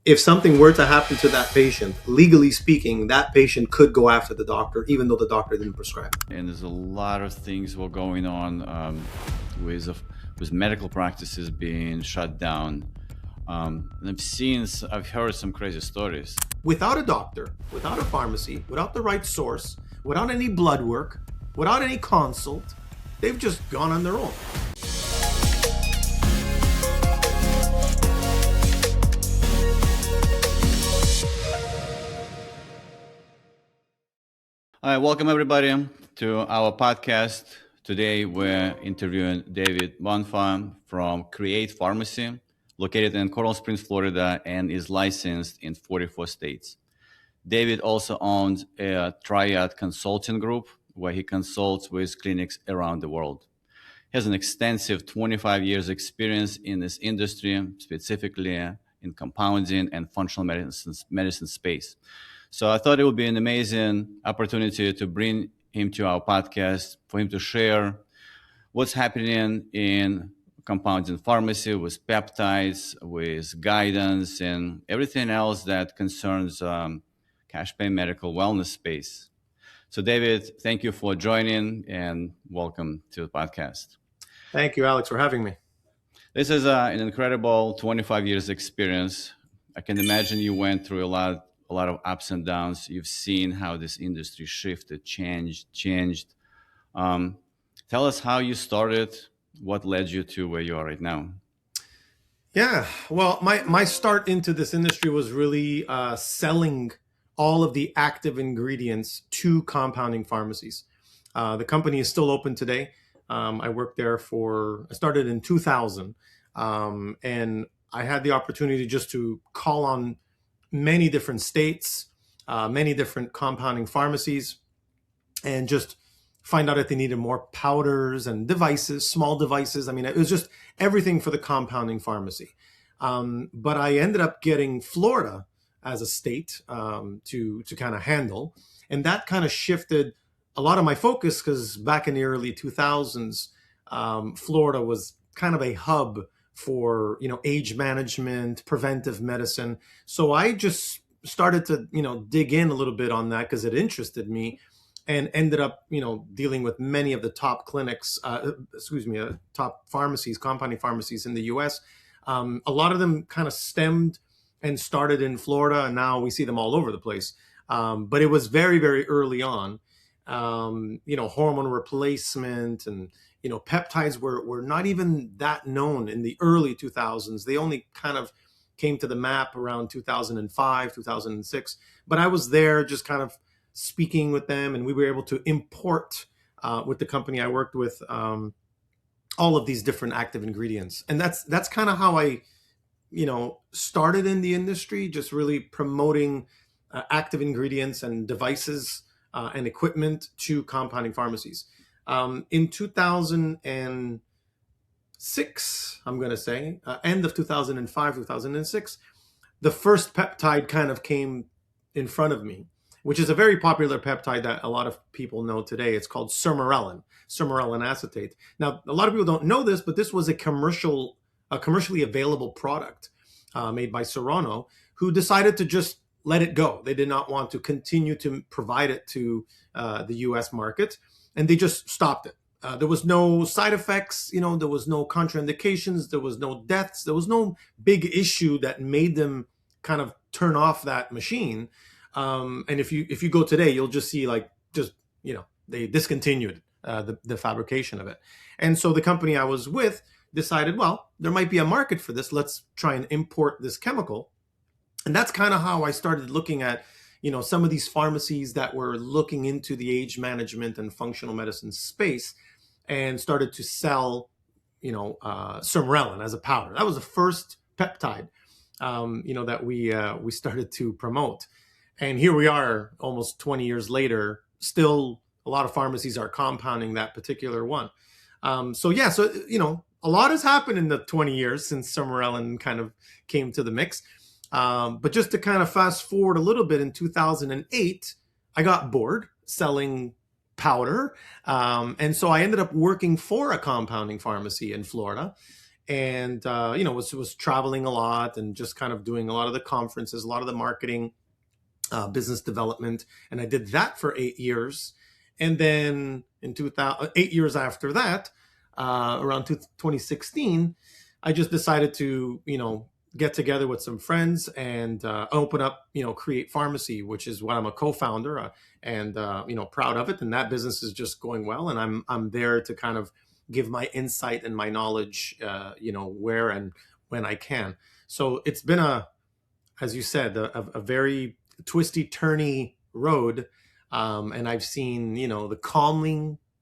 if something were to happen to that patient, legally speaking, that patient could go after the doctor, even though the doctor didn't prescribe it. And there's a lot of things were going on with medical practices being shut down. And I've heard some crazy stories. Without a doctor, without a pharmacy, without the right source, without any blood work, without any consult, they've just gone on their own. All right, welcome everybody to our podcast. Today we're interviewing David Bonfa from CRE8 Pharmacy, located in Coral Springs, Florida, and is licensed in 44 states. David also owns a Triad consulting group where he consults with clinics around the world. He has an extensive 25 years experience in this industry, specifically in compounding and functional medicine space. So I thought it would be an amazing opportunity to bring him to our podcast for him to share what's happening in compounding pharmacy with peptides, with guidance, and everything else that concerns cash pay medical wellness space. So David, thank you for joining and welcome to the podcast. Thank you, Alex, for having me. This is an incredible 25 years experience. I can imagine you went through a lot of ups and downs. You've seen how this industry shifted, changed. Tell us how you started, what led you to where you are right now. Yeah, well, my start into this industry was really selling all of the active ingredients to compounding pharmacies. The company is still open today. I worked there I started in 2000, and I had the opportunity just to call on many different states, many different compounding pharmacies, and just find out if they needed more powders and devices, small devices. I mean, it was just everything for the compounding pharmacy. But I ended up getting Florida as a state to kind of handle. And that kind of shifted a lot of my focus because back in the early 2000s, Florida was kind of a hub for, age management, preventive medicine. So I just started to, dig in a little bit on that because it interested me and ended up, dealing with many of the top clinics, top pharmacies, compounding pharmacies in the US. A lot of them kind of stemmed and started in Florida, and now we see them all over the place. But it was very, very early on. Hormone replacement and, peptides were not even that known in the early 2000s. They only kind of came to the map around 2005, 2006. But I was there just kind of speaking with them, and we were able to import with the company I worked with all of these different active ingredients. And that's kind of how I, started in the industry, just really promoting active ingredients and devices and equipment to compounding pharmacies. In 2006, I'm going to say, end of 2005, 2006, the first peptide kind of came in front of me, which is a very popular peptide that a lot of people know today. It's called sermorelin acetate. Now, a lot of people don't know this, but this was a commercially available product made by Serrano, who decided to just let it go. They did not want to continue to provide it to the US market, and they just stopped it. There was no side effects, there was no contraindications, there was no deaths, there was no big issue that made them kind of turn off that machine. And if you go today, you'll just see they discontinued the fabrication of it. And so the company I was with decided, well, there might be a market for this. Let's try and import this chemical. And that's kind of how I started looking at, some of these pharmacies that were looking into the age management and functional medicine space and started to sell, sermorelin as a powder. That was the first peptide, that we started to promote. And here we are almost 20 years later, still a lot of pharmacies are compounding that particular one. A lot has happened in the 20 years since sermorelin kind of came to the mix. But just to kind of fast forward a little bit, in 2008, I got bored selling powder. And so I ended up working for a compounding pharmacy in Florida. and was traveling a lot and just kind of doing a lot of the conferences, a lot of the marketing, business development, and I did that for 8 years. And then in 2000, 8 years after that, around 2016, I just decided to get together with some friends and open up Create Pharmacy, which is what I'm a co-founder, and proud of it. And that business is just going well, and I'm there to kind of give my insight and my knowledge, where and when I can. So it's been as you said, a very twisty, turny road. And I've seen, the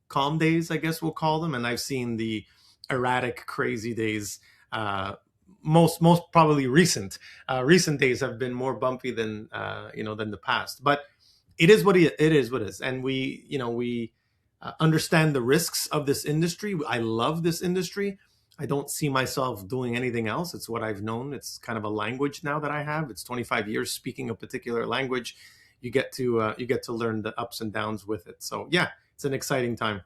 calm days, I guess we'll call them, and I've seen the erratic, crazy days. Most probably recent days have been more bumpy than the past. But it is what it is. What it is, and we understand the risks of this industry. I love this industry. I don't see myself doing anything else. It's what I've known. It's kind of a language now that I have. It's 25 years speaking a particular language. You get to learn the ups and downs with it. So yeah, it's an exciting time.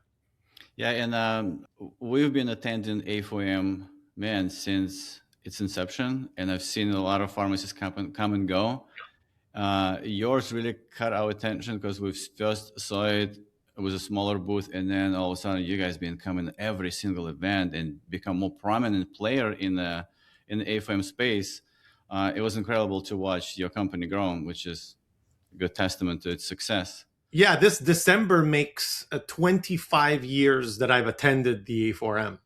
Yeah, and we've been attending A4M, man, since its inception, and I've seen a lot of pharmacies come and go. Yours really caught our attention because we first saw it with a smaller booth, and then all of a sudden, you guys been coming every single event and become more prominent player in the A4M space. It was incredible to watch your company grow, which is a good testament to its success. Yeah, this December makes 25 years that I've attended the A4M.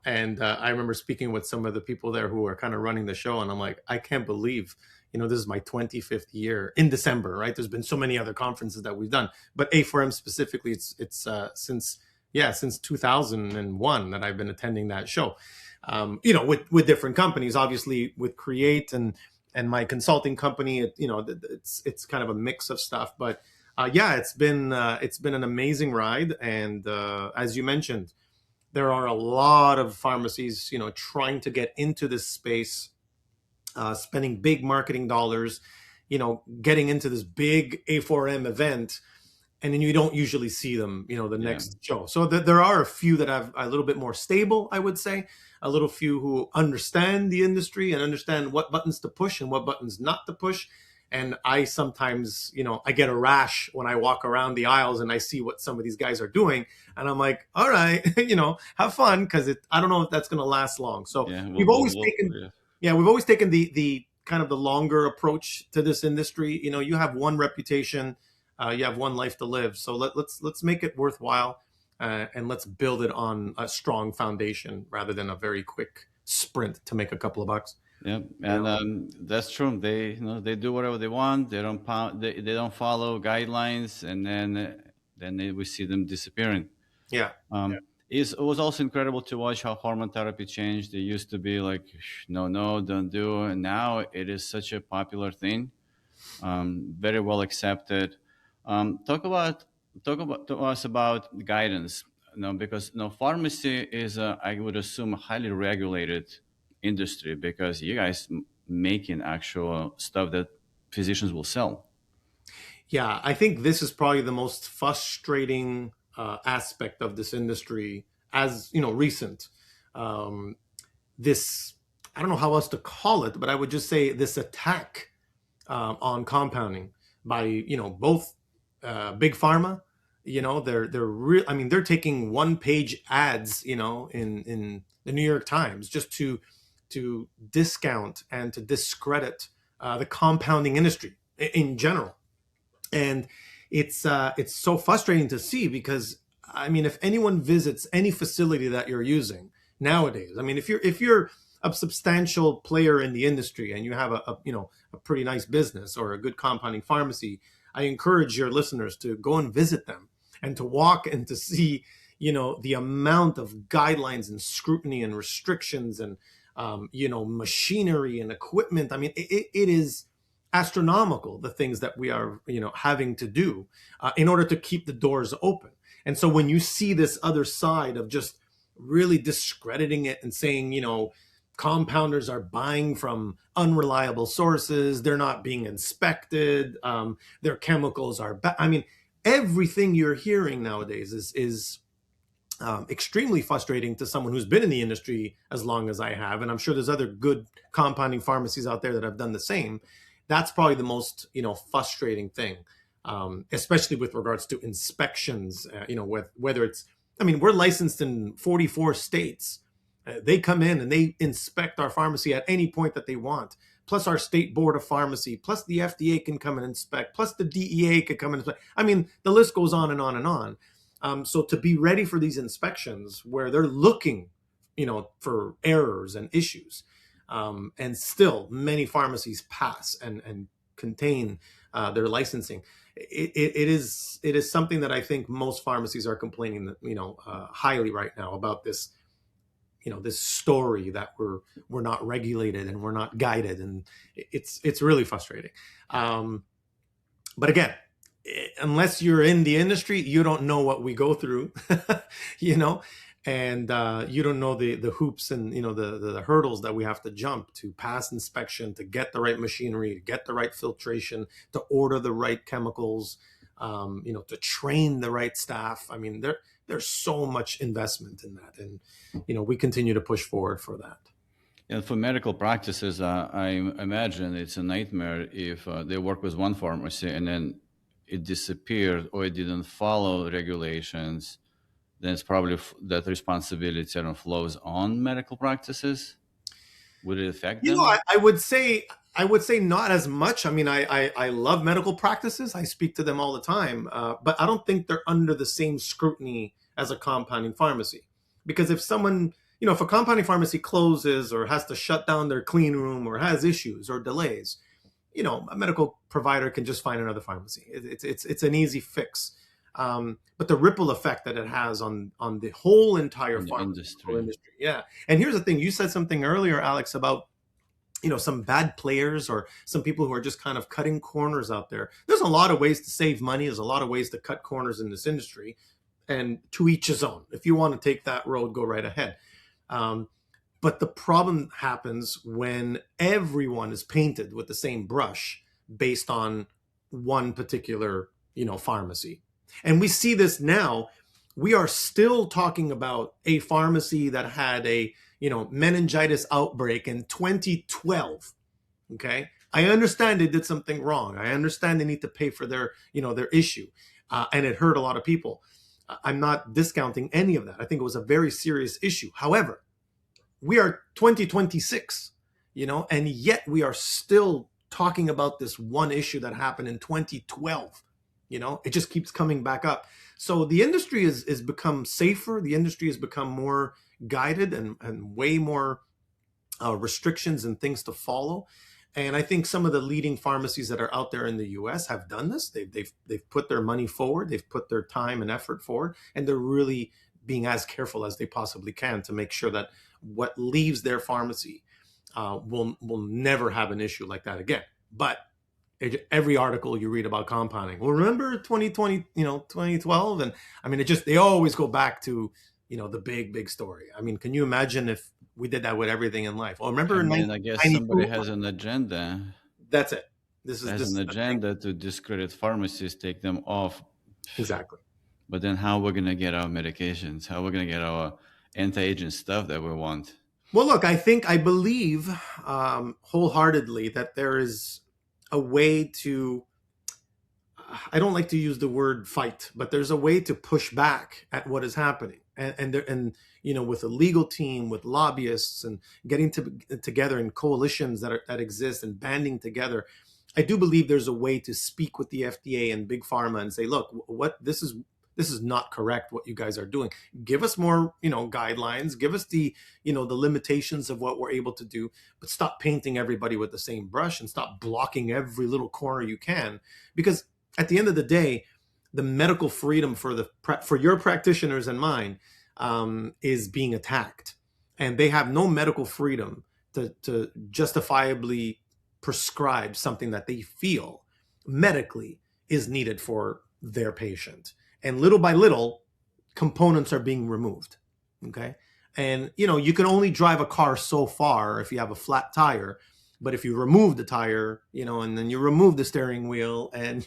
And I remember speaking with some of the people there who are kind of running the show, and I'm like, I can't believe this is my 25th year in December, right? There's been so many other conferences that we've done, but A4M specifically, it's since 2001 that I've been attending that show. With different companies, obviously with Create and my consulting company, it's kind of a mix of stuff, but yeah, it's been an amazing ride, and as you mentioned, there are a lot of pharmacies, trying to get into this space, spending big marketing dollars, getting into this big A4M event, and then you don't usually see them, the next show. So there are a few that have a little bit more stable, I would say, a little few who understand the industry and understand what buttons to push and what buttons not to push. And I sometimes, I get a rash when I walk around the aisles and I see what some of these guys are doing. And I'm like, all right, have fun, because I don't know if that's going to last long. So we've always taken the kind of the longer approach to this industry. You have one reputation, you have one life to live. So let's make it worthwhile, and let's build it on a strong foundation rather than a very quick sprint to make a couple of bucks. Yeah, and that's true. They do whatever they want. They don't follow guidelines, and then we see them disappearing. Yeah. It was also incredible to watch how hormone therapy changed. It used to be like, no, don't do, and now it is such a popular thing, very well accepted. Talk to us about guidance. Because pharmacy is, I would assume, a highly regulated industry, because you guys making actual stuff that physicians will sell. Yeah, I think this is probably the most frustrating aspect of this industry, as recent. This, I don't know how else to call it, but I would just say this attack on compounding by both big pharma. They're taking one-page ads, in the New York Times, just to discount and to discredit the compounding industry in general. And it's so frustrating to see, because if anyone visits any facility that you're using nowadays, if you're a substantial player in the industry and you have a pretty nice business or a good compounding pharmacy, I encourage your listeners to go and visit them and to walk and to see the amount of guidelines and scrutiny and restrictions and machinery and equipment. It is astronomical, the things that we are having to do in order to keep the doors open. And so when you see this other side of just really discrediting it and saying compounders are buying from unreliable sources, they're not being inspected, their chemicals are everything you're hearing nowadays is extremely frustrating to someone who's been in the industry as long as I have, and I'm sure there's other good compounding pharmacies out there that have done the same. That's probably the most frustrating thing, especially with regards to inspections. With whether it's, I mean, we're licensed in 44 states. They come in and they inspect our pharmacy at any point that they want. Plus our state board of pharmacy, plus the FDA can come and inspect, plus the DEA could come and inspect. I mean, the list goes on and on and on. So to be ready for these inspections where they're looking, for errors and issues, and still many pharmacies pass and contain their licensing. It is something that I think most pharmacies are complaining, highly right now about this. This story that we're not regulated and we're not guided, and it's really frustrating. But again, unless you're in the industry, you don't know what we go through, and you don't know the hoops and the hurdles that we have to jump to pass inspection, to get the right machinery, to get the right filtration, to order the right chemicals, to train the right staff. I mean, there's so much investment in that, and we continue to push forward for that. And for medical practices, I imagine it's a nightmare if they work with one pharmacy and then it disappeared or it didn't follow regulations. Then it's probably that responsibility flows on medical practices. Would it affect them? I would say not as much. I mean, I love medical practices. I speak to them all the time, but I don't think they're under the same scrutiny as a compounding pharmacy. Because if someone, if a compounding pharmacy closes or has to shut down their clean room or has issues or delays, a medical provider can just find another pharmacy. It's an easy fix. But the ripple effect that it has on the whole entire pharmaceutical industry. Yeah. And here's the thing. You said something earlier, Alex, about some bad players or some people who are just kind of cutting corners out there. There's a lot of ways to save money. There's a lot of ways to cut corners in this industry, and to each his own. If you want to take that road, go right ahead. But the problem happens when everyone is painted with the same brush based on one particular, pharmacy. And we see this now. We are still talking about a pharmacy that had a, meningitis outbreak in 2012. Okay. I understand they did something wrong. I understand they need to pay for their issue. And it hurt a lot of people. I'm not discounting any of that. I think it was a very serious issue. However, we are 2026, and yet we are still talking about this one issue that happened in 2012. It just keeps coming back up. So the industry is become safer. The industry has become more guided and way more restrictions and things to follow. And I think some of the leading pharmacies that are out there in the U.S. have done this. They've put their money forward. They've put their time and effort forward, and they're really being as careful as they possibly can to make sure that what leaves their pharmacy will never have an issue like that again. But every article you read about compounding, well, remember 2020, 2012, and I mean, they always go back to the big story. I mean, can you imagine if we did that with everything in life? Well, remember, I guess somebody has an agenda. That's it. This is an agenda to discredit pharmacies, take them off. Exactly. But then how we're going to get our medications? How we're going to get our anti-aging stuff that we want? Well, look, I believe wholeheartedly that there is a way to, I don't like to use the word fight, but there's a way to push back at what is happening. And with a legal team, with lobbyists, and getting together in coalitions that exist and banding together, I do believe there's a way to speak with the FDA and big pharma and say, look, this is not correct what you guys are doing. Give us more, guidelines, give us the limitations of what we're able to do, but stop painting everybody with the same brush and stop blocking every little corner you can. Because at the end of the day, the medical freedom for your practitioners and mine is being attacked, and they have no medical freedom to justifiably prescribe something that they feel medically is needed for their patient. And little by little, components are being removed. Okay. And, you can only drive a car so far if you have a flat tire But if you remove the tire, and then you remove the steering wheel, and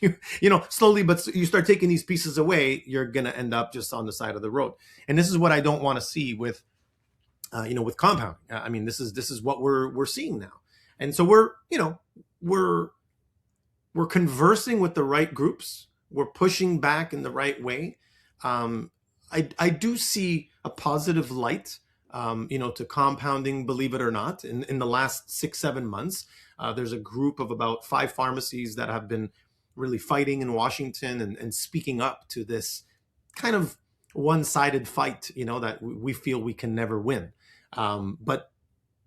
slowly, but you start taking these pieces away, you're going to end up just on the side of the road. And this is what I don't want to see with, with compounding. I mean, this is what we're seeing now. And so we're conversing with the right groups. We're pushing back in the right way. I do see a positive light, to compounding, believe it or not. In the last 6-7 months, there's a group of about 5 pharmacies that have been really fighting in Washington and speaking up to this kind of one-sided fight, that we feel we can never win. But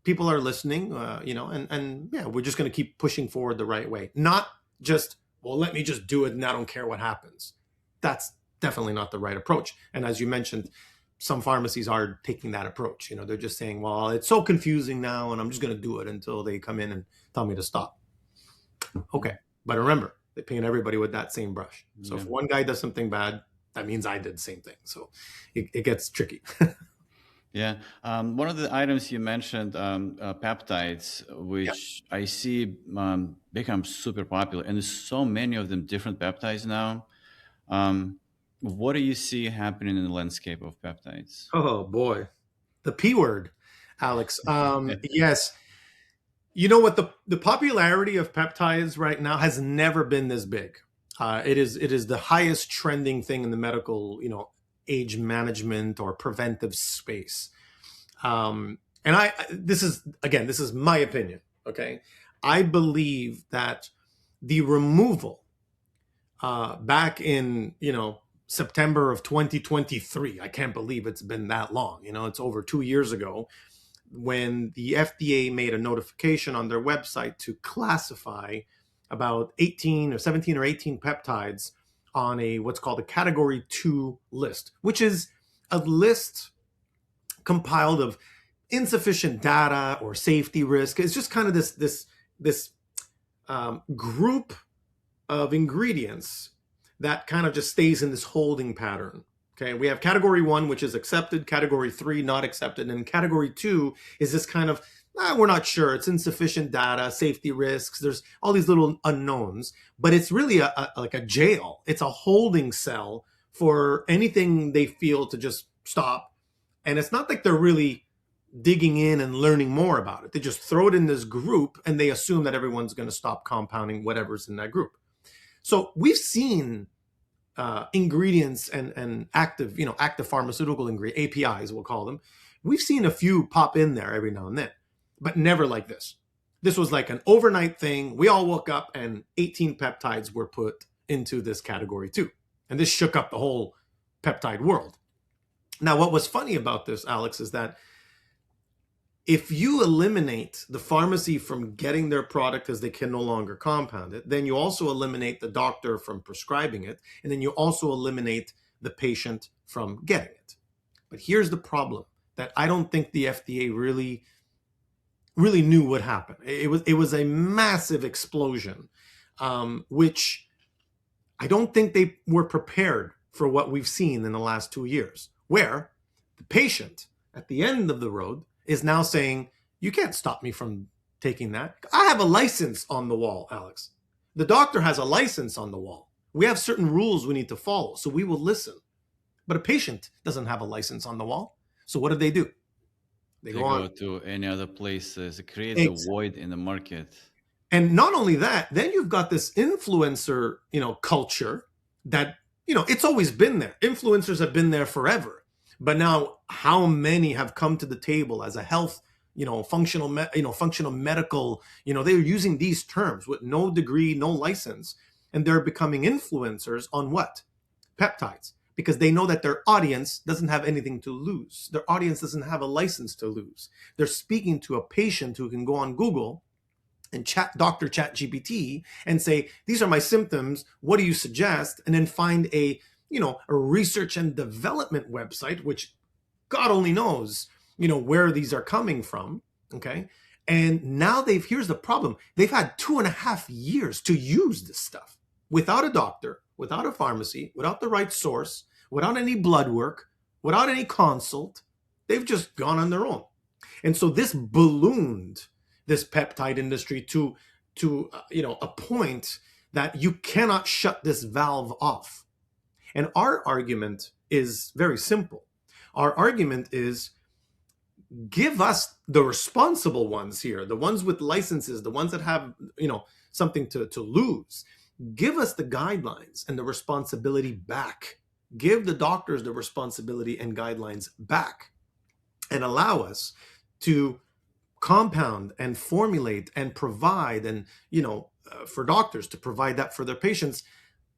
people are listening, and yeah, we're just going to keep pushing forward the right way. Not just, well, let me just do it and I don't care what happens. That's definitely not the right approach. And as you mentioned, some pharmacies are taking that approach. They're just saying, well, it's so confusing now and I'm just going to do it until they come in and tell me to stop. Okay. But remember, they paint everybody with that same brush. So if one guy does something bad, that means I did the same thing. So it gets tricky. Yeah. One of the items you mentioned, peptides, which I see become super popular, and there's so many of them, different peptides now. What do you see happening in the landscape of peptides? Oh boy, the P word, Alex. Yes. You know what? The popularity of peptides right now has never been this big. It is the highest trending thing in the medical, age management or preventive space. And this is my opinion. Okay. I believe that the removal, back in, September of 2023, I can't believe it's been that long. It's over 2 years ago, when the FDA made a notification on their website to classify about 18 or 17 or 18 peptides on what's called a category 2 list, which is a list compiled of insufficient data or safety risk. It's just kind of this group of ingredients that kind of just stays in this holding pattern. Okay, we have category 1, which is accepted, category 3, not accepted, and category 2 is this kind of, we're not sure, it's insufficient data, safety risks, there's all these little unknowns, but it's really like a jail. It's a holding cell for anything they feel to just stop. And it's not like they're really digging in and learning more about it. They just throw it in this group and they assume that everyone's going to stop compounding whatever's in that group. So we've seen ingredients and active pharmaceutical ingredients, APIs, we'll call them. We've seen a few pop in there every now and then, but never like this. This was like an overnight thing. We all woke up and 18 peptides were put into this category 2. And this shook up the whole peptide world. Now, what was funny about this, Alex, is that if you eliminate the pharmacy from getting their product because they can no longer compound it, then you also eliminate the doctor from prescribing it, and then you also eliminate the patient from getting it. But here's the problem that I don't think the FDA really knew what happened. It was a massive explosion, which I don't think they were prepared for what we've seen in the last 2 years, where the patient at the end of the road is now saying, you can't stop me from taking that. I have a license on the wall, Alex. The doctor has a license on the wall. We have certain rules we need to follow, so we will listen. But a patient doesn't have a license on the wall. So what do? They go to any other places. It creates a void in the market. And not only that, then you've got this influencer, culture that, it's always been there. Influencers have been there forever. But now, how many have come to the table as a health, functional medical, they're using these terms with no degree, no license, and they're becoming influencers on what? Peptides, because they know that their audience doesn't have anything to lose. Their audience doesn't have a license to lose. They're speaking to a patient who can go on Google and Dr. ChatGPT and say, these are my symptoms. What do you suggest? And then find a research and development website, which God only knows, where these are coming from. Okay. And now here's the problem. They've had 2.5 years to use this stuff without a doctor, without a pharmacy, without the right source, without any blood work, without any consult. They've just gone on their own. And so this ballooned this peptide industry to a point that you cannot shut this valve off. And our argument is very simple. Our argument is, give us, the responsible ones here, the ones with licenses, the ones that have something to lose, give us the guidelines and the responsibility back. Give the doctors the responsibility and guidelines back, and allow us to compound and formulate and provide, and for doctors to provide that for their patients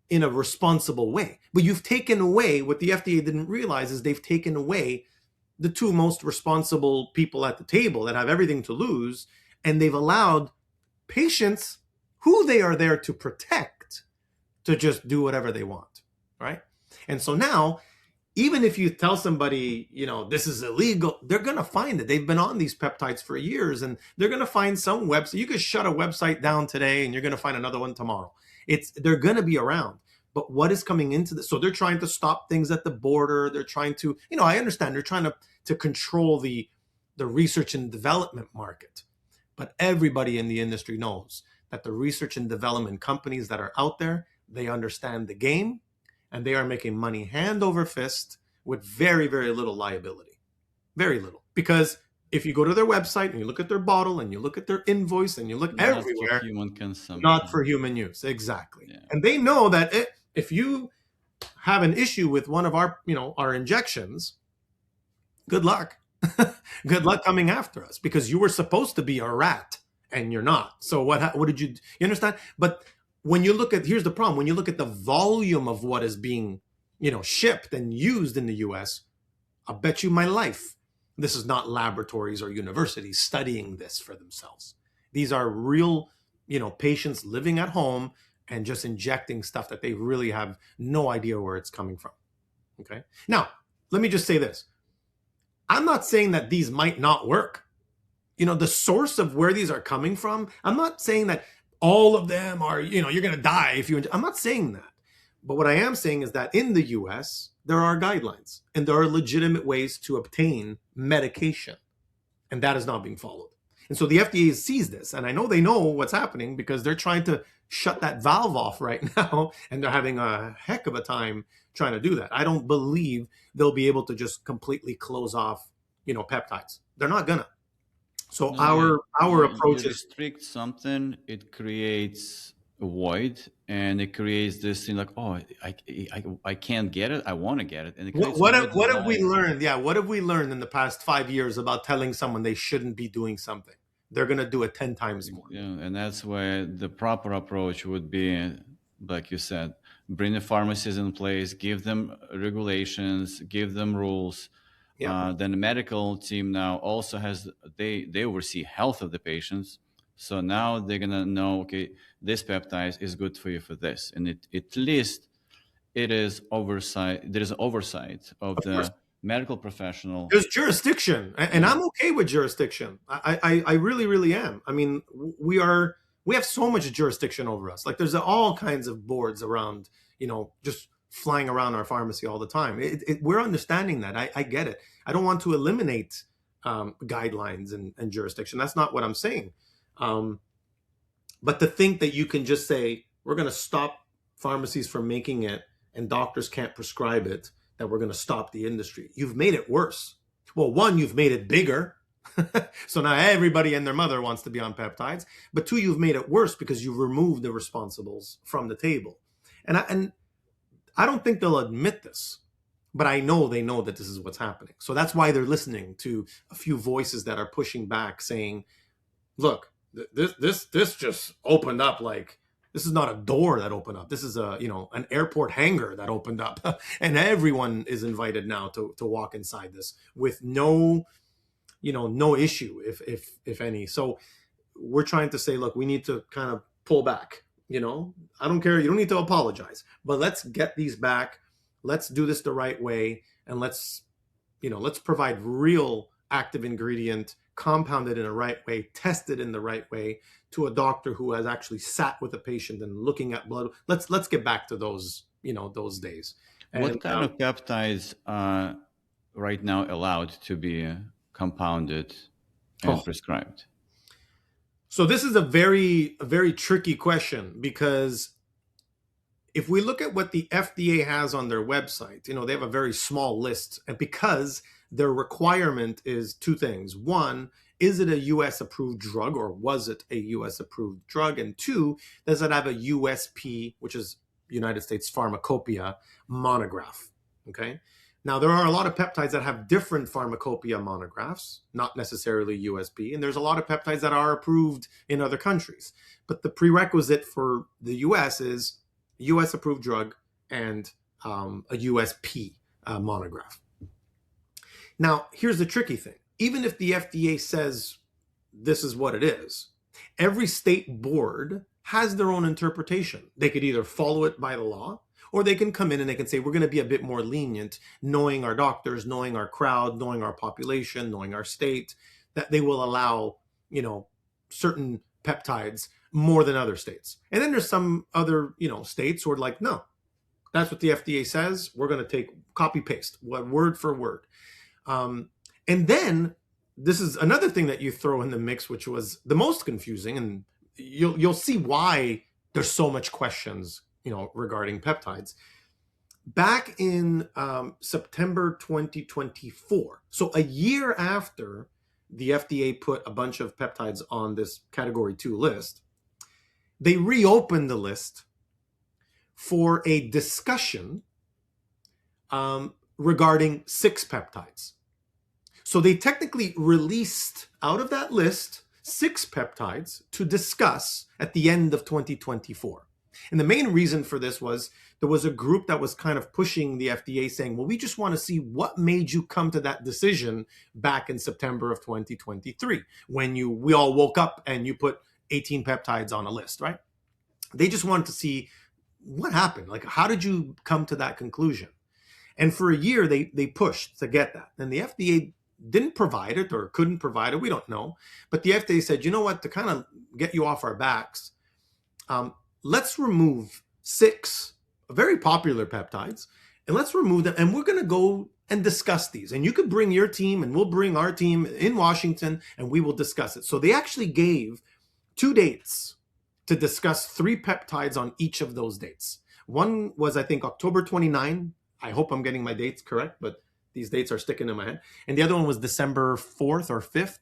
in a responsible way. But you've taken away, what the FDA didn't realize is they've taken away the two most responsible people at the table that have everything to lose, and they've allowed patients who they are there to protect to just do whatever they want, right? And so now, even if you tell somebody, this is illegal, they're going to find it. They've been on these peptides for years, and they're going to find some website. You could shut a website down today and you're going to find another one tomorrow. They're going to be around. But what is coming into this? So they're trying to stop things at the border. They're trying to, I understand they're trying to control the research and development market. But everybody in the industry knows that the research and development companies that are out there, they understand the game, and they are making money hand over fist with very, very little liability. Very little. Because if you go to their website and you look at their bottle and you look at their invoice and you look Not everywhere, for human consumption. not for human use. Exactly. Yeah. And they know that if you have an issue with one of our injections, good luck. Good luck coming after us, because you were supposed to be a rat and you're not. So what did you understand? But when you look at, here's the problem, when you look at the volume of what is being, shipped and used in the US, I'll bet you my life, this is not laboratories or universities studying this for themselves. These are real, patients living at home and just injecting stuff that they really have no idea where it's coming from. Okay. Now, let me just say this. I'm not saying that these might not work. The source of where these are coming from, I'm not saying that all of them are, you're going to die if you, I'm not saying that. But what I am saying is that in the US, there are guidelines and there are legitimate ways to obtain medication, and that is not being followed. And so the FDA sees this, and I know they know what's happening because they're trying to shut that valve off right now, and they're having a heck of a time trying to do that. I don't believe they'll be able to just completely close off, peptides. They're not gonna. So No, our you approach is, restrict something, it creates a void, and it creates this thing like, oh, I can't get it, I want to get it, and it creates what a have, void what in have we life. learned? Yeah, what have we learned in the past 5 years about telling someone they shouldn't be doing something? They're gonna do it 10 times more. Yeah, and that's where the proper approach would be, like you said, bring the pharmacies in place, give them regulations, give them rules. Yeah. Then the medical team now also has, they oversee health of the patients. So now they're gonna know, okay, this peptide is good for you for this, and at least it is oversight. There is oversight of Of course. the medical professional. There's jurisdiction, and Yeah. I'm okay with jurisdiction. I really, really am. I mean, we have so much jurisdiction over us. Like, there's all kinds of boards around, just flying around our pharmacy all the time. We're understanding that. I get it. I don't want to eliminate guidelines and jurisdiction. That's not what I'm saying. But to think that you can just say, we're going to stop pharmacies from making it and doctors can't prescribe it, that we're going to stop the industry. You've made it worse. Well, one, you've made it bigger. So now everybody and their mother wants to be on peptides. But two, you've made it worse because you've removed the responsibles from the table. And I don't think they'll admit this, but I know they know that this is what's happening. So that's why they're listening to a few voices that are pushing back, saying, look, this just opened up, like, this is not a door that opened up. This is an airport hangar that opened up, and everyone is invited now to walk inside this with no issue, if any. So we're trying to say, look, we need to kind of pull back. I don't care. You don't need to apologize, but let's get these back. Let's do this the right way, and let's provide real active ingredient, compounded in the right way, tested in the right way, to a doctor who has actually sat with a patient and looking at blood. Let's get back to those days. What And kind of peptides are right now allowed to be compounded and oh, prescribed? So this is a very tricky question, because if we look at what the FDA has on their website, they have a very small list, and because their requirement is two things. One, is it a US approved drug, or was it a US approved drug? And two, does it have a USP, which is United States Pharmacopoeia monograph? Okay. Now, there are a lot of peptides that have different pharmacopoeia monographs, not necessarily USP, and there's a lot of peptides that are approved in other countries. But the prerequisite for the US is US approved drug and a USP monograph. Now, here's the tricky thing. Even if the FDA says this is what it is, every state board has their own interpretation. They could either follow it by the law, or they can come in and they can say, we're going to be a bit more lenient, knowing our doctors, knowing our crowd, knowing our population, knowing our state, that they will allow, certain peptides more than other states. And then there's some other, states who are like, no, that's what the FDA says. We're going to take copy paste, word for word. And then this is another thing that you throw in the mix, which was the most confusing, and you'll see why there's so much questions, regarding peptides. Back in September 2024, so a year after the FDA put a bunch of peptides on this category 2 list, they reopened the list for a discussion regarding 6 peptides. So they technically released out of that list 6 peptides to discuss at the end of 2024. And the main reason for this was there was a group that was kind of pushing the FDA, saying, well, we just want to see what made you come to that decision back in September of 2023, when we all woke up and you put 18 peptides on a list, right? They just wanted to see what happened. Like, how did you come to that conclusion? And for a year, they pushed to get that. And the FDA didn't provide it, or couldn't provide it. We don't know. But the FDA said, you know what, to kind of get you off our backs, let's remove 6 very popular peptides, and let's remove them. And we're going to go and discuss these. And you could bring your team, and we'll bring our team in Washington, and we will discuss it. So they actually gave 2 dates to discuss 3 peptides on each of those dates. One was, I think, October 29. I hope I'm getting my dates correct, but these dates are sticking in my head. And the other one was December 4th or 5th,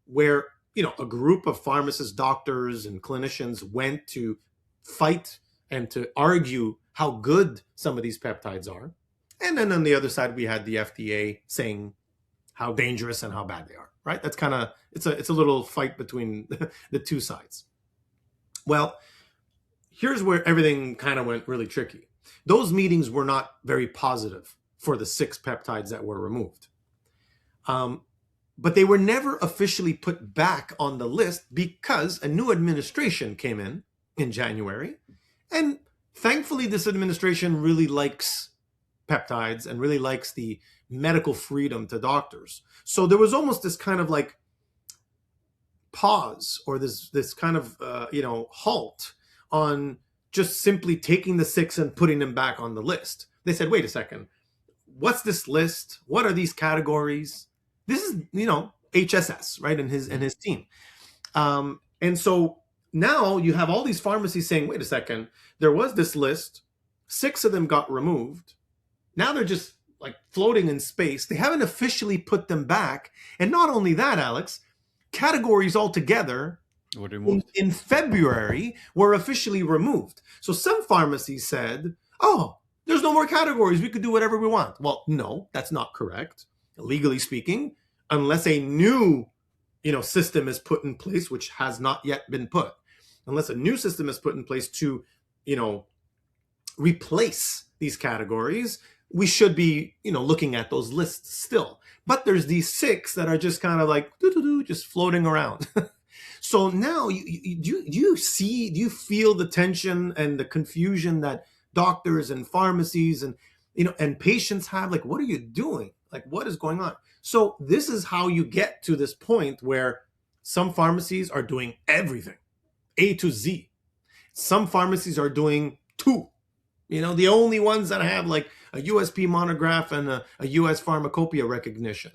where, a group of pharmacists, doctors, and clinicians went to fight and to argue how good some of these peptides are. And then on the other side, we had the FDA saying how dangerous and how bad they are, right? That's kind of, it's a little fight between the two sides. Well, here's where everything kind of went really tricky. Those meetings were not very positive for the 6 peptides that were removed. But they were never officially put back on the list because a new administration came in January. And thankfully, this administration really likes peptides and really likes the medical freedom to doctors. So there was almost this kind of like pause, or this kind of, halt on just simply taking the 6 and putting them back on the list. They said, wait a second, what's this list? What are these categories? This is, HSS, right? And his team. And so now you have all these pharmacies saying, wait a second, there was this list, 6 of them got removed. Now they're just like floating in space. They haven't officially put them back. And not only that, Alex, categories altogether in February were officially removed. So some pharmacies said, oh, there's no more categories. We could do whatever we want. Well, no, that's not correct. Legally speaking, unless a new, system is put in place, which has not yet been put, unless a new system is put in place to, replace these categories, we should be, looking at those lists still. But there's these 6 that are just kind of like just floating around. So now, do you feel the tension and the confusion that doctors and pharmacies and and patients have? Like, what are you doing? Like, what is going on? So this is how you get to this point where some pharmacies are doing everything, A to Z. Some pharmacies are doing 2. The only ones that have like a USP monograph and a US pharmacopoeia recognition.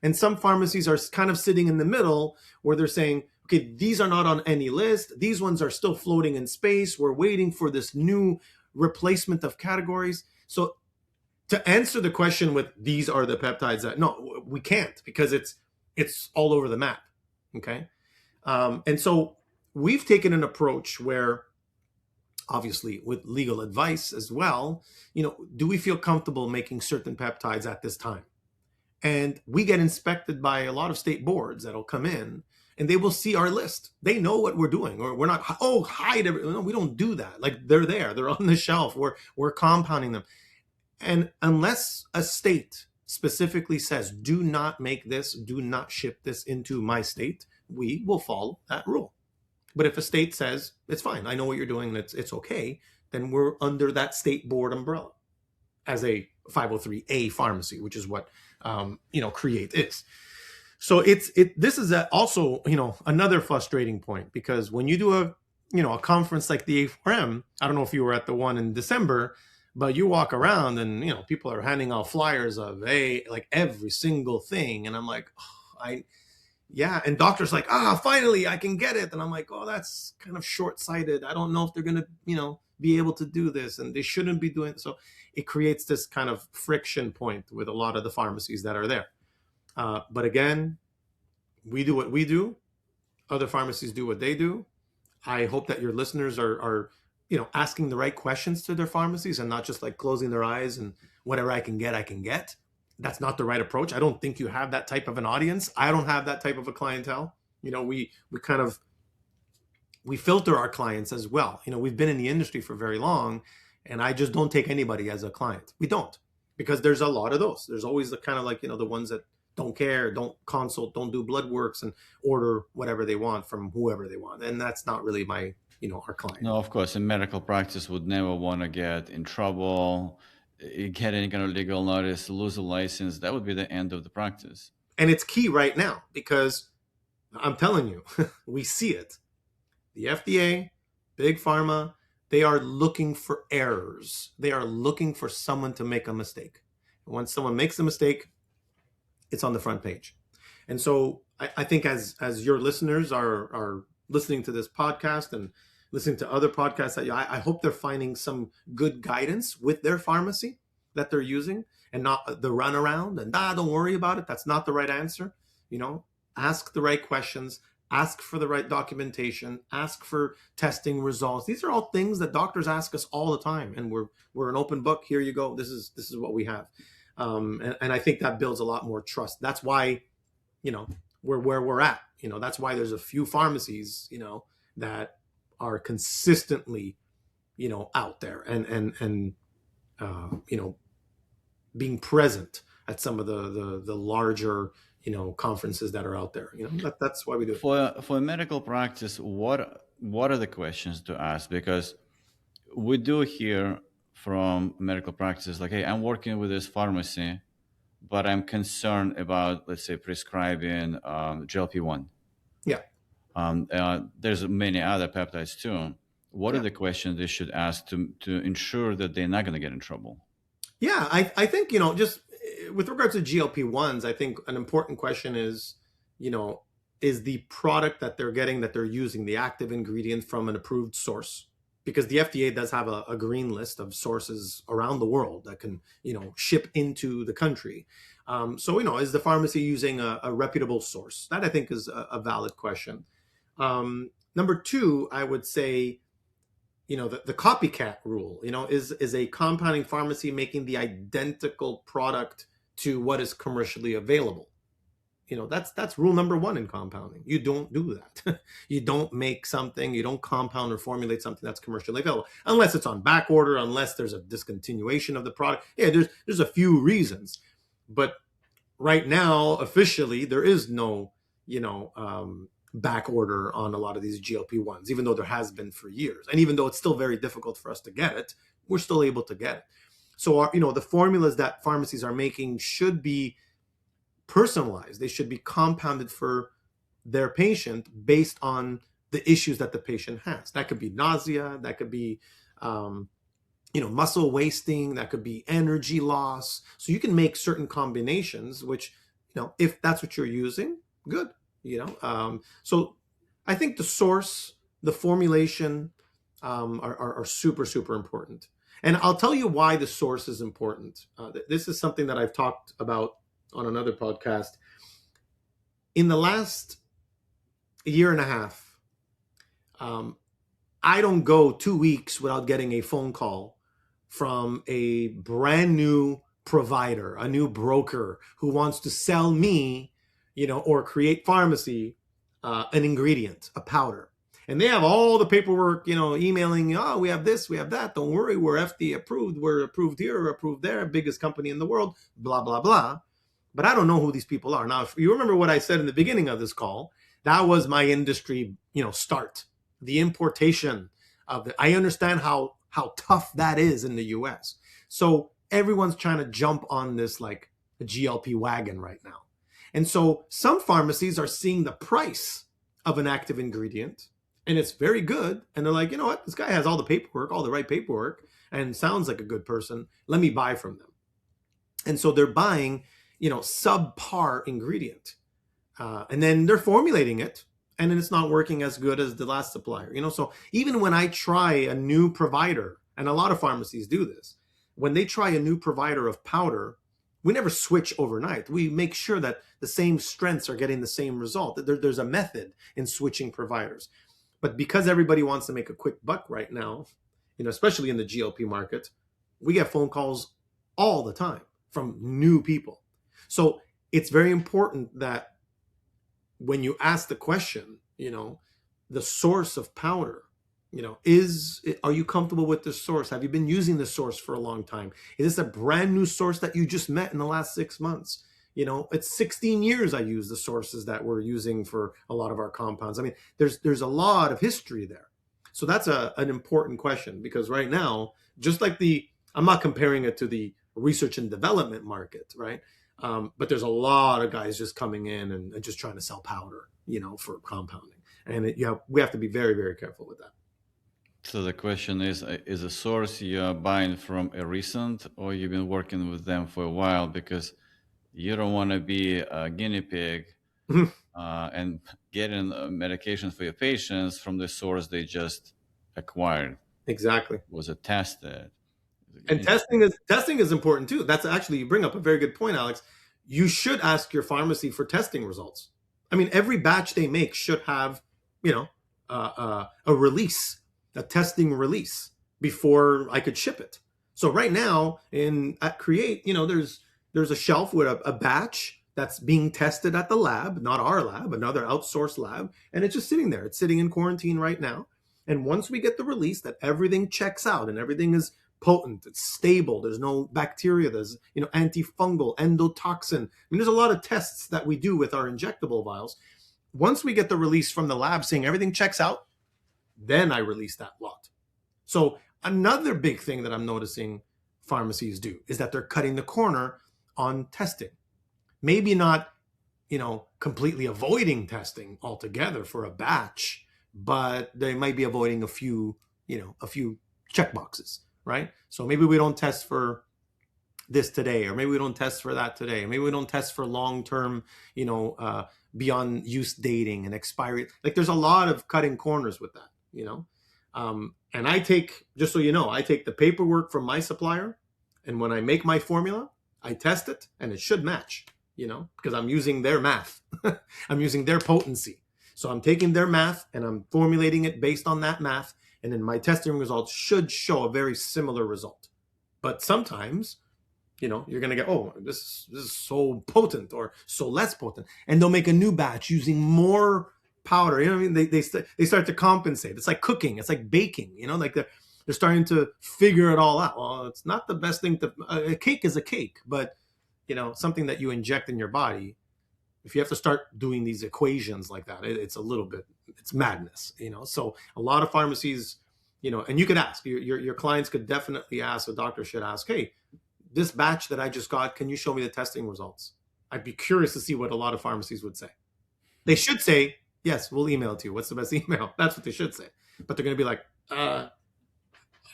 And some pharmacies are kind of sitting in the middle where they're saying, okay, these are not on any list. These ones are still floating in space. We're waiting for this new replacement of categories. So to answer the question with these are the peptides that, no, we can't, because it's all over the map. Okay. And so we've taken an approach where, obviously with legal advice as well, do we feel comfortable making certain peptides at this time? And we get inspected by a lot of state boards that'll come in, and they will see our list. They know what we're doing, or we're not, oh, hide everything. No, we don't do that. Like, they're there, they're on the shelf. We're compounding them. And unless a state specifically says, do not make this, do not ship this into my state, we will follow that rule. But if a state says, it's fine, I know what you're doing, and it's okay, then we're under that state board umbrella as a 503A pharmacy, which is what CRE8 is. So this is also another frustrating point, because when you do a conference like the A4M, I don't know if you were at the one in December, but you walk around and people are handing out flyers of like every single thing, and I'm like, and doctors like, finally I can get it, and I'm like, oh, that's kind of short-sighted. I don't know if they're gonna be able to do this, and they shouldn't be doing it. So it creates this kind of friction point with a lot of the pharmacies that are there. But again, we do what we do, other pharmacies do what they do. I hope that your listeners are asking the right questions to their pharmacies, and not just like closing their eyes and whatever I can get. That's not the right approach. I don't think you have that type of an audience. I don't have that type of a clientele. We filter our clients as well. We've been in the industry for very long, and I just don't take anybody as a client. We don't, because there's a lot of those. There's always the kind of like, the ones that don't care, don't consult, don't do blood works, and order whatever they want from whoever they want. And that's not really our client. No, of course, a medical practice would never want to get in trouble, get any kind of legal notice, lose a license. That would be the end of the practice. And it's key right now, because I'm telling you, we see it. The FDA, Big Pharma, they are looking for errors. They are looking for someone to make a mistake. And when someone makes a mistake, it's on the front page. And so I think as your listeners are listening to this podcast and listening to other podcasts, that I hope they're finding some good guidance with their pharmacy that they're using, and not the runaround and don't worry about it. That's not the right answer. Ask the right questions, ask for the right documentation, ask for testing results. These are all things that doctors ask us all the time, and we're an open book. Here you go. This is what we have. And I think that builds a lot more trust. That's why, we're where we're at. That's why there's a few pharmacies, that are consistently, out there and being present at some of the larger, conferences that are out there. That's why we do it. For a medical practice, what are the questions to ask? Because we do hear from medical practices like, hey, I'm working with this pharmacy, but I'm concerned about, let's say, prescribing GLP-1. Yeah. There's many other peptides too. What are the questions they should ask to ensure that they're not going to get in trouble? Yeah, I think, just with regards to GLP-1s, I think an important question is, is the product that they're getting, that they're using, the active ingredient from an approved source? Because the FDA does have a green list of sources around the world that can, ship into the country. So, is the pharmacy using a reputable source? That, I think, is a valid question. Number two, I would say, the copycat rule, is a compounding pharmacy making the identical product to what is commercially available? That's rule number one in compounding. You don't do that. You don't make something, you don't compound or formulate something that's commercially available, unless it's on back order, unless there's a discontinuation of the product. Yeah, there's a few reasons. But right now, officially, there is no, back order on a lot of these GLP-1s, even though there has been for years. And even though it's still very difficult for us to get it, we're still able to get it. So, the formulas that pharmacies are making should be personalized. They should be compounded for their patient based on the issues that the patient has. That could be nausea, that could be, muscle wasting, that could be energy loss. So you can make certain combinations, which, if that's what you're using, good. So I think the source, the formulation are super, super important. And I'll tell you why the source is important. This is something that I've talked about on another podcast. In the last year and a half, um, I don't go 2 weeks without getting a phone call from a brand new provider, a new broker who wants to sell me, or create pharmacy, an ingredient, a powder. And they have all the paperwork, emailing, oh, we have this, we have that. Don't worry, we're FDA approved. We're approved here, we're approved there, biggest company in the world, blah, blah, blah. But I don't know who these people are. Now, if you remember what I said in the beginning of this call, that was my industry, start, the importation of it. I understand how tough that is in the US. So everyone's trying to jump on this like a GLP wagon right now. And so some pharmacies are seeing the price of an active ingredient and it's very good. And they're like, you know what? This guy has all the paperwork, all the right paperwork, and sounds like a good person. Let me buy from them. And so they're buying, subpar ingredient. And then they're formulating it and then it's not working as good as the last supplier. So even when I try a new provider, and a lot of pharmacies do this, when they try a new provider of powder, we never switch overnight. We make sure that the same strengths are getting the same result. There's a method in switching providers. But because everybody wants to make a quick buck right now, especially in the GLP market, we get phone calls all the time from new people. So it's very important that when you ask the question, the source of powder, are you comfortable with this source? Have you been using this source for a long time? Is this a brand new source that you just met in the last 6 months? It's 16 years I use the sources that we're using for a lot of our compounds. I mean, there's a lot of history there. So that's an important question, because right now, just like I'm not comparing it to the research and development market, right? But there's a lot of guys just coming in and just trying to sell powder, for compounding. And we have to be very, very careful with that. So the question is a source you're buying from a recent, or you've been working with them for a while? Because you don't want to be a guinea pig and getting medications for your patients from the source they just acquired. Exactly. Was it tested? And testing is important too. That's actually, you bring up a very good point, Alex. You should ask your pharmacy for testing results. I mean, every batch they make should have, a release, a testing release before I could ship it. So right now at CRE8, there's a shelf with a batch that's being tested at the lab, not our lab, another outsourced lab, and it's just sitting there. It's sitting in quarantine right now. And once we get the release that everything checks out and everything is potent, it's stable, there's no bacteria, there's antifungal, endotoxin. I mean, there's a lot of tests that we do with our injectable vials. Once we get the release from the lab saying everything checks out, then I release that lot. So another big thing that I'm noticing pharmacies do is that they're cutting the corner on testing. Maybe not, completely avoiding testing altogether for a batch, but they might be avoiding a few check boxes, right? So maybe we don't test for this today, or maybe we don't test for that today. Maybe we don't test for long-term, beyond use dating and expiry. Like there's a lot of cutting corners with that, and I take the paperwork from my supplier, and when I make my formula, I test it and it should match, because I'm using their math. I'm using their potency. So I'm taking their math and I'm formulating it based on that math. And then my testing results should show a very similar result. But sometimes, you're going to get, oh, this is so potent or so less potent. And they'll make a new batch using more powder. You know what I mean? They start to compensate. It's like cooking. It's like baking, like they're starting to figure it all out. Well, it's not the best thing a cake is a cake, but something that you inject in your body, if you have to start doing these equations like that, it's madness, So a lot of pharmacies, and you could ask, your clients could definitely ask, a doctor should ask, hey, this batch that I just got, can you show me the testing results? I'd be curious to see what a lot of pharmacies would say. They should say, yes, we'll email it to you. What's the best email? That's what they should say. But they're going to be like,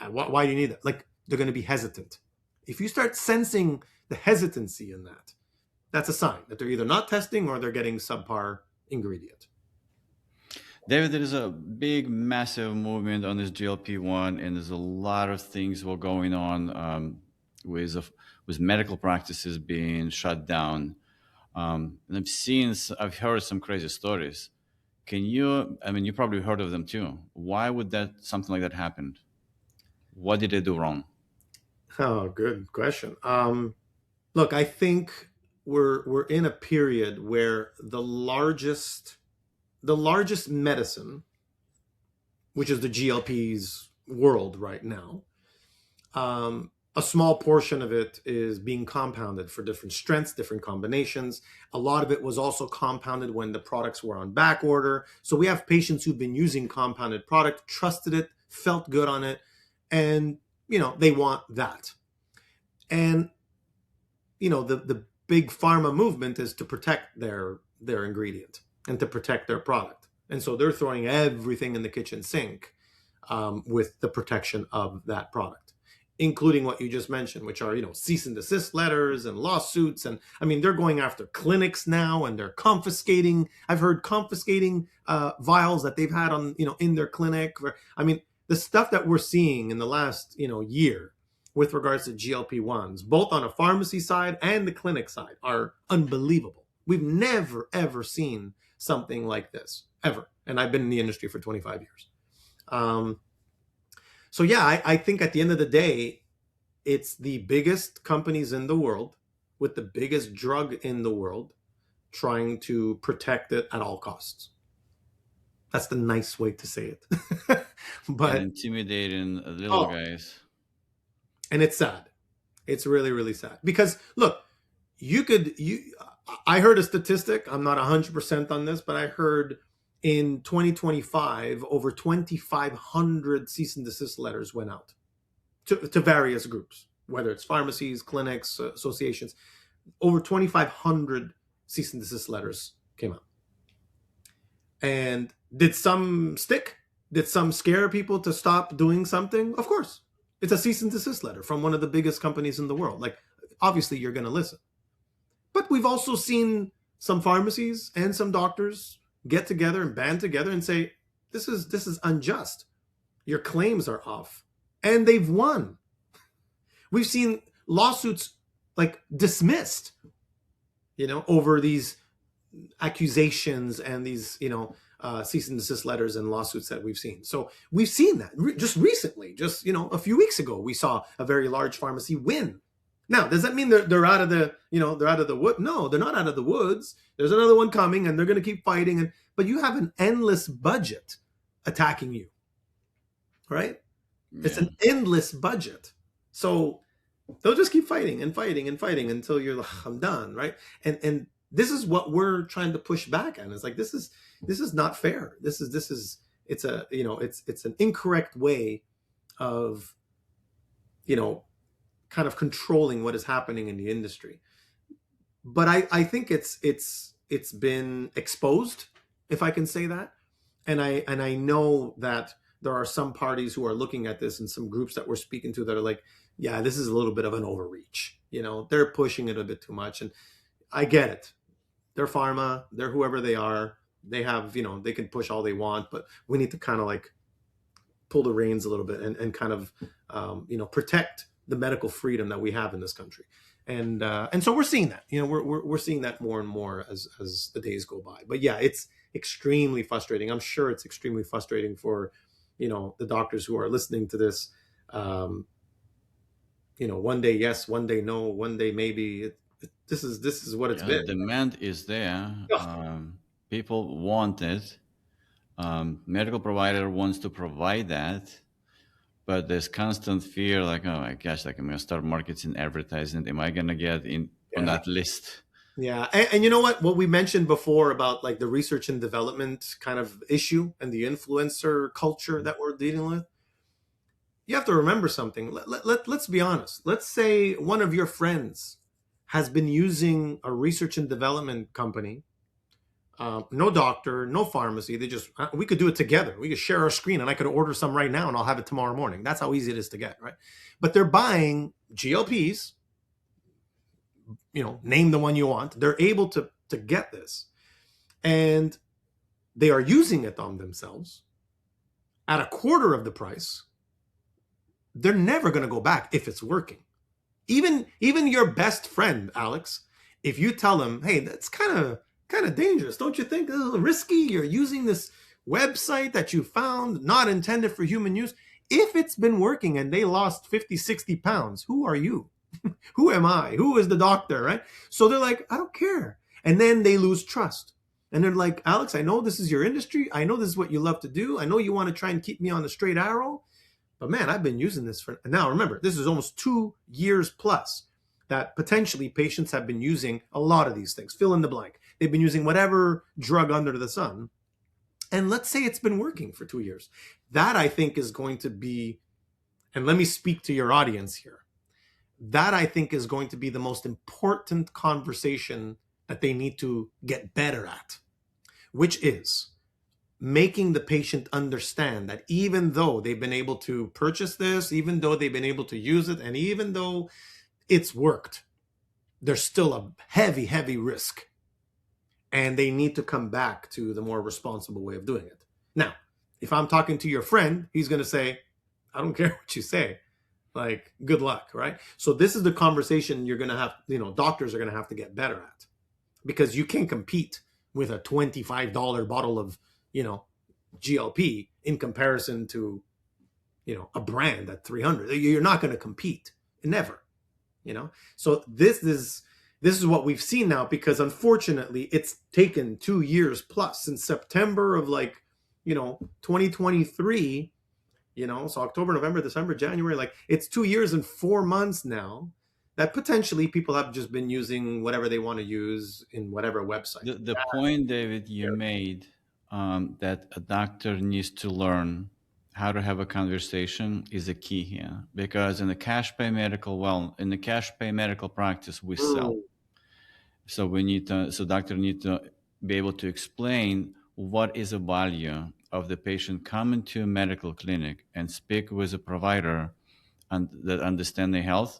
why do you need that? Like, they're going to be hesitant. If you start sensing the hesitancy in that, that's a sign that they're either not testing or they're getting subpar ingredient. David, there is a big, massive movement on this GLP-1, and there's a lot of things were going on with with medical practices being shut down. And I've heard some crazy stories. Can you? I mean, you probably heard of them too. Why would that something like that happen? What did they do wrong? Oh, good question. Look, I think we're in a period where the largest medicine, which is the GLP's world right now, a small portion of it is being compounded for different strengths, different combinations. A lot of it was also compounded when the products were on back order. So we have patients who've been using compounded product, trusted it, felt good on it, and they want that. And the big pharma movement is to protect their ingredient and to protect their product. And so they're throwing everything in the kitchen sink with the protection of that product, including what you just mentioned, which are cease and desist letters and lawsuits. And I mean, they're going after clinics now, and they're confiscating. I've heard confiscating vials that they've had on in their clinic. I mean, the stuff that we're seeing in the last year with regards to GLP-1s, both on a pharmacy side and the clinic side, are unbelievable. We've never, ever seen something like this, ever. And I've been in the industry for 25 years. So yeah, I think at the end of the day, it's the biggest companies in the world with the biggest drug in the world trying to protect it at all costs. That's the nice way to say it. And But intimidating little oh, guys. and it's sad. It's really, really sad. Because look, I heard a statistic. I'm not 100% on this, but I heard in 2025, over 2,500 cease and desist letters went out to various groups, whether it's pharmacies, clinics, associations. Over 2,500 cease and desist letters came out. And did some stick? Did some scare people to stop doing something? Of course. It's a cease and desist letter from one of the biggest companies in the world. Like, obviously, you're going to listen. But we've also seen some pharmacies and some doctors get together and band together and say, this is unjust. Your claims are off. And they've won. We've seen lawsuits like dismissed, over these accusations and these, cease and desist letters and lawsuits that we've seen. So we've seen that just recently, just, a few weeks ago, we saw a very large pharmacy win. Now, does that mean they're out of they're out of the wood? No, they're not out of the woods. There's another one coming, and they're going to keep fighting. But you have an endless budget attacking you, right? Yeah. It's an endless budget. So they'll just keep fighting and fighting and fighting until you're like, I'm done, right? And this is what we're trying to push back on. It's like, this is not fair. It's an incorrect way of, kind of controlling what is happening in the industry. But I think it's been exposed, if I can say that. And I know that there are some parties who are looking at this and some groups that we're speaking to that are like, yeah, this is a little bit of an overreach. They're pushing it a bit too much. And I get it. They're pharma, they're whoever they are. They have, they can push all they want, but we need to kind of like pull the reins a little bit and kind of, protect the medical freedom that we have in this country. And so we're seeing that, we're seeing that more and more as the days go by. But yeah, it's extremely frustrating. I'm sure it's extremely frustrating for, the doctors who are listening to this. One day yes, one day no, one day maybe. This is what it's Yeah, been. demand is there. People want it. Medical provider wants to provide that, but there's constant fear, like, oh my gosh, like I'm gonna start marketing, advertising. Am I gonna get in on that list? Yeah. And you know what we mentioned before about like the research and development kind of issue and the influencer culture that we're dealing with? You have to remember something. Let's be honest. Let's say one of your friends has been using a research and development company, no doctor, no pharmacy. We could do it together. We could share our screen and I could order some right now and I'll have it tomorrow morning. That's how easy it is to get, right? But they're buying GLPs, name the one you want. They're able to get this. And they are using it on themselves at a quarter of the price, they're never going to go back if it's working. Even your best friend, Alex, if you tell him, hey, that's kind of dangerous, don't you think? This is risky. You're using this website that you found not intended for human use. If it's been working and they lost 50, 60 pounds, who are you? Who am I? Who is the doctor, right? So they're like, I don't care. And then they lose trust. And they're like, Alex, I know this is your industry. I know this is what you love to do. I know you want to try and keep me on the straight arrow. But man, I've been using this for, now remember, this is almost 2 years plus that potentially patients have been using a lot of these things. Fill in the blank. They've been using whatever drug under the sun. And let's say it's been working for 2 years. That I think is going to be, and let me speak to your audience here. That I think is going to be the most important conversation that they need to get better at, which is making the patient understand that even though they've been able to purchase this, even though they've been able to use it, and even though it's worked, there's still a heavy, heavy risk. And they need to come back to the more responsible way of doing it. Now, if I'm talking to your friend, he's going to say, I don't care what you say. Like, good luck, right? So this is the conversation you're going to have, doctors are going to have to get better at, because you can't compete with a $25 bottle of, GLP in comparison to, a brand at 300. You're not going to compete, never, So this is what we've seen now, because unfortunately it's taken 2 years plus since September of 2023. So October, November, December, January, it's 2 years and 4 months now that potentially people have just been using whatever they want to use in whatever website. The point, David, you made, that a doctor needs to learn how to have a conversation is a key here, because in the cash pay medical practice, we sell. So doctor need to be able to explain what is the value of the patient coming to a medical clinic and speak with a provider that understand their health,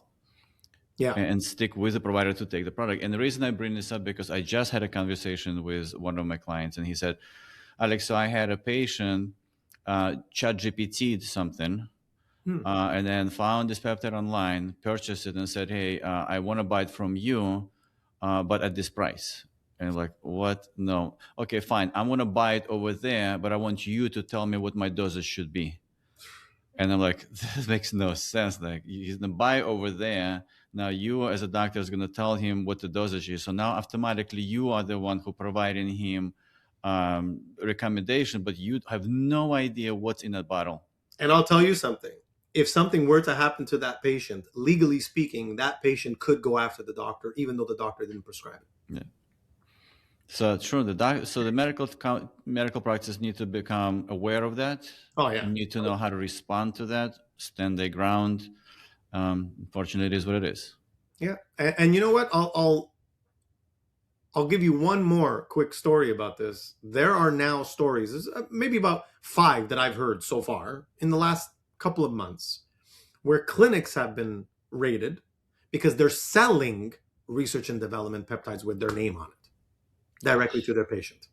and stick with the provider to take the product. And the reason I bring this up, because I just had a conversation with one of my clients, and he said, Alex, so I had a patient ChatGPT'd something, and then found this peptide online, purchased it, and said, hey, I want to buy it from you, but at this price. And I'm like, what? No. Okay, fine. I'm going to buy it over there, but I want you to tell me what my dosage should be. And I'm like, this makes no sense. Like, he's going to buy over there. Now you as a doctor is going to tell him what the dosage is. So now automatically you are the one who providing him recommendation, but you have no idea what's in that bottle. And I'll tell you something. If something were to happen to that patient, legally speaking, that patient could go after the doctor, even though the doctor didn't prescribe it. Yeah. So true. The medical practice need to become aware of that. Oh yeah. You need to know how to respond to that, stand their ground. Unfortunately, it is what it is. Yeah, and you know what? I'll give you one more quick story about this. There are now stories, maybe about 5 that I've heard so far in the last couple of months, where clinics have been raided because they're selling research and development peptides with their name on it directly to their patient.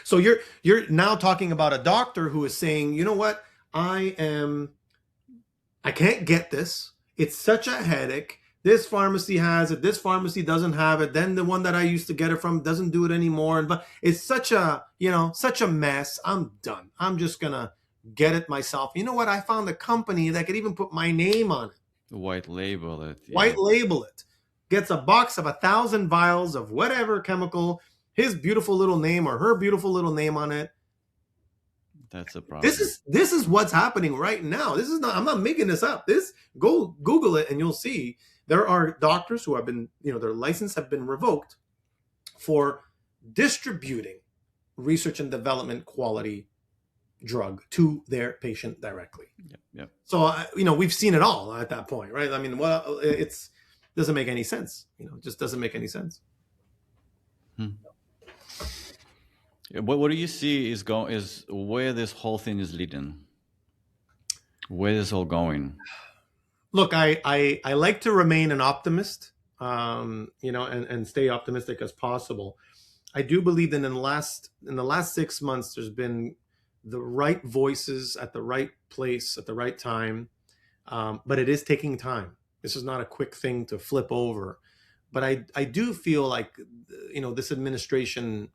So you're now talking about a doctor who is saying, you know what? I can't get this. It's such a headache. This pharmacy has it. This pharmacy doesn't have it. Then the one that I used to get it from doesn't do it anymore. But it's such a mess. I'm done. I'm just going to get it myself. You know what? I found a company that could even put my name on it. White label it. Yeah. White label it. Gets a box of 1,000 vials of whatever chemical, his beautiful little name or her beautiful little name on it. That's a problem. This is what's happening right now. I'm not making this up. Go Google it and you'll see there are doctors who have been, their license have been revoked for distributing research and development quality drug to their patient directly. Yep. So, we've seen it all at that point, right? I mean, it doesn't make any sense. It just doesn't make any sense. What do you see is where this whole thing is leading? Where is it all going? Look, I like to remain an optimist, and stay optimistic as possible. I do believe that in the last 6 months, there's been the right voices at the right place at the right time, but it is taking time. This is not a quick thing to flip over. But I do feel like this administration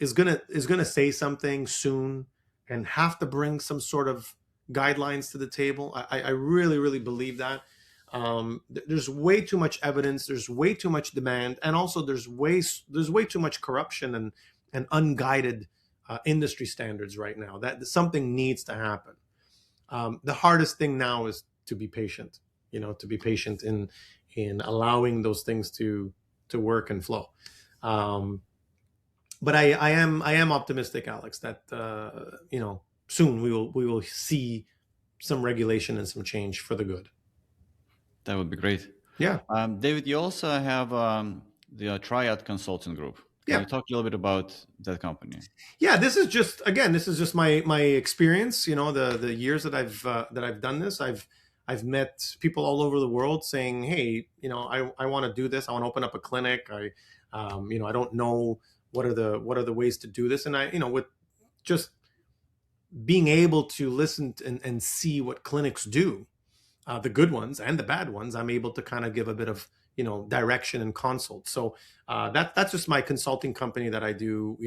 is gonna say something soon and have to bring some sort of guidelines to the table. I really really believe that. There's way too much evidence. There's way too much demand, and also there's way too much corruption and unguided industry standards right now. That something needs to happen. The hardest thing now is to be patient. To be patient in allowing those things to work and flow. Um, but I am optimistic, Alex, that soon we will see some regulation and some change for the good. That would be great. Yeah, David, you also have the Triad Consulting Group. Can yeah, you talk a little bit about that company? yeah. This is just my experience. The years that I've done this. I've met people all over the world saying, hey, I want to do this. I want to open up a clinic. I don't know what are the ways to do this, and with just being able to listen and see what clinics do, the good ones and the bad ones, I'm able to kind of give a bit of direction and consult. So that's just my consulting company that I do,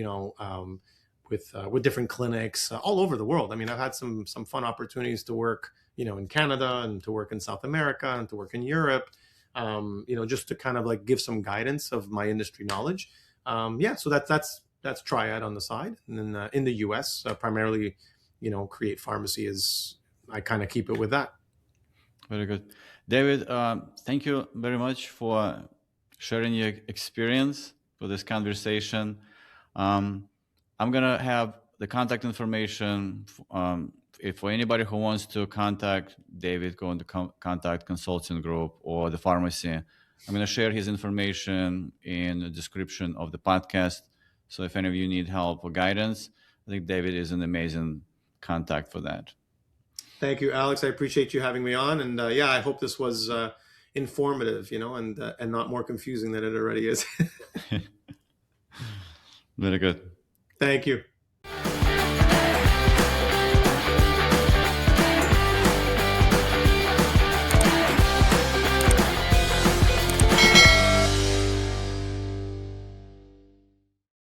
with different clinics all over the world. I mean, I've had some fun opportunities to work, in Canada, and to work in South America, and to work in Europe. Just to kind of like give some guidance of my industry knowledge. Yeah, so that's Triad on the side, and then in the U.S. Primarily, Create Pharmacy is, I kind of keep it with that. Very good. David, thank you very much for sharing your experience for this conversation. I'm going to have the contact information. If for anybody who wants to contact David, go into contact consulting group or the pharmacy. I'm going to share his information in the description of the podcast. So if any of you need help or guidance, I think David is an amazing contact for that. Thank you, Alex. I appreciate you having me on, and yeah, I hope this was informative, and not more confusing than it already is. Very good. Thank you.